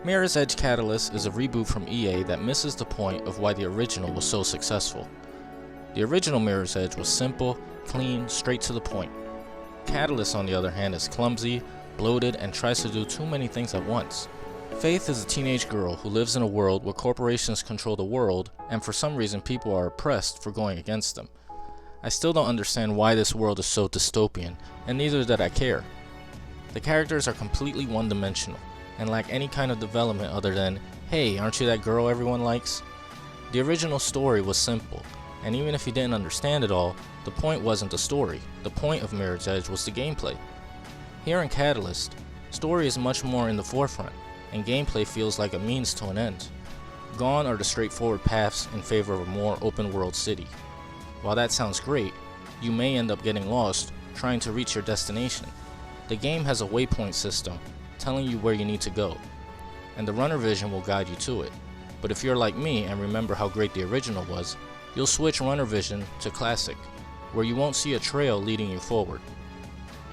Mirror's Edge Catalyst is a reboot from EA that misses the point of why the original was so successful. The original Mirror's Edge was simple, clean, straight to the point. Catalyst, on the other hand, is clumsy, bloated, and tries to do too many things at once. Faith is a teenage girl who lives in a world where corporations control the world, and for some reason people are oppressed for going against them. I still don't understand why this world is so dystopian, and neither did I care. The characters are completely one-dimensional, and lack any kind of development other than, hey, aren't you that girl everyone likes? The original story was simple, and even if you didn't understand it all, the point wasn't the story. The point of Mirror's Edge was the gameplay. Here in Catalyst, story is much more in the forefront, and gameplay feels like a means to an end. Gone are the straightforward paths in favor of a more open-world city. While that sounds great, you may end up getting lost trying to reach your destination. The game has a waypoint system, telling you where you need to go, and the runner vision will guide you to it. But if you're like me and remember how great the original was, you'll switch runner vision to classic, where you won't see a trail leading you forward.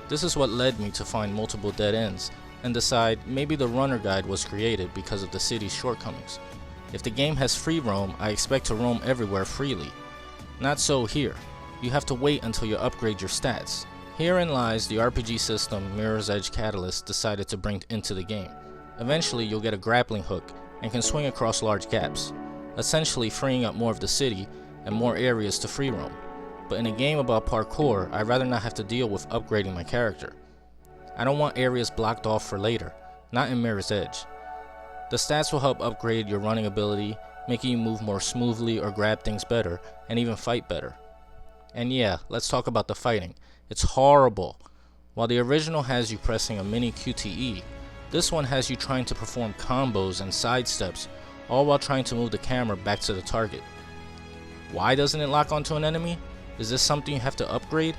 This is what led me to find multiple dead ends and decide maybe the runner guide was created because of the city's shortcomings. If the game has free roam, I expect to roam everywhere freely. Not so here. You have to wait until you upgrade your stats. Herein lies the RPG system Mirror's Edge Catalyst decided to bring into the game. Eventually you'll get a grappling hook and can swing across large gaps, essentially freeing up more of the city and more areas to free roam. But in a game about parkour, I'd rather not have to deal with upgrading my character. I don't want areas blocked off for later, not in Mirror's Edge. The stats will help upgrade your running ability, making you move more smoothly or grab things better, and even fight better. And yeah, let's talk about the fighting. It's horrible. While the original has you pressing a mini QTE, this one has you trying to perform combos and sidesteps, all while trying to move the camera back to the target. Why doesn't it lock onto an enemy? Is this something you have to upgrade?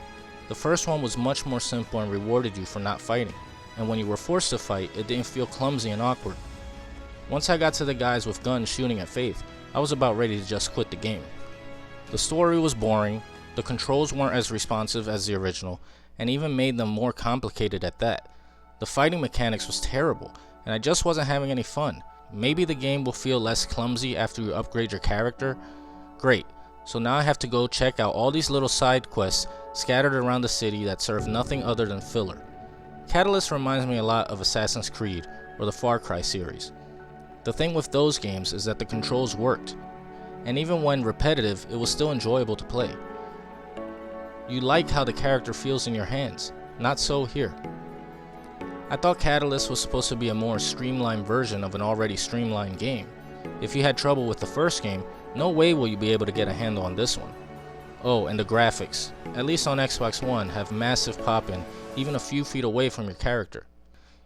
The first one was much more simple and rewarded you for not fighting, and when you were forced to fight, it didn't feel clumsy and awkward. Once I got to the guys with guns shooting at Faith, I was about ready to just quit the game. The story was boring, the controls weren't as responsive as the original, and even made them more complicated at that. The fighting mechanics was terrible, and I just wasn't having any fun. Maybe the game will feel less clumsy after you upgrade your character? Great, so now I have to go check out all these little side quests scattered around the city that serve nothing other than filler. Catalyst reminds me a lot of Assassin's Creed or the Far Cry series. The thing with those games is that the controls worked, and even when repetitive, it was still enjoyable to play. You like how the character feels in your hands, not so here. I thought Catalyst was supposed to be a more streamlined version of an already streamlined game. If you had trouble with the first game, no way will you be able to get a handle on this one. Oh, and the graphics, at least on Xbox One, have massive pop-in even a few feet away from your character.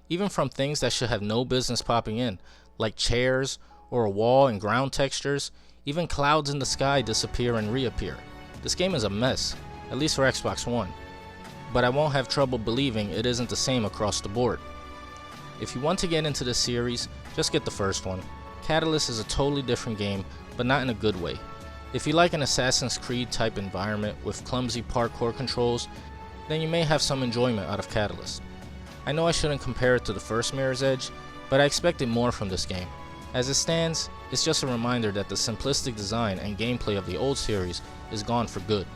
Even from things that should have no business popping in, like chairs or a wall and ground textures, even clouds in the sky disappear and reappear. This game is a mess, at least for Xbox One, but I won't have trouble believing it isn't the same across the board. If you want to get into this series, just get the first one. Catalyst is a totally different game, but not in a good way. If you like an Assassin's Creed type environment with clumsy parkour controls, then you may have some enjoyment out of Catalyst. I know I shouldn't compare it to the first Mirror's Edge, but I expected more from this game. As it stands, it's just a reminder that the simplistic design and gameplay of the old series is gone for good.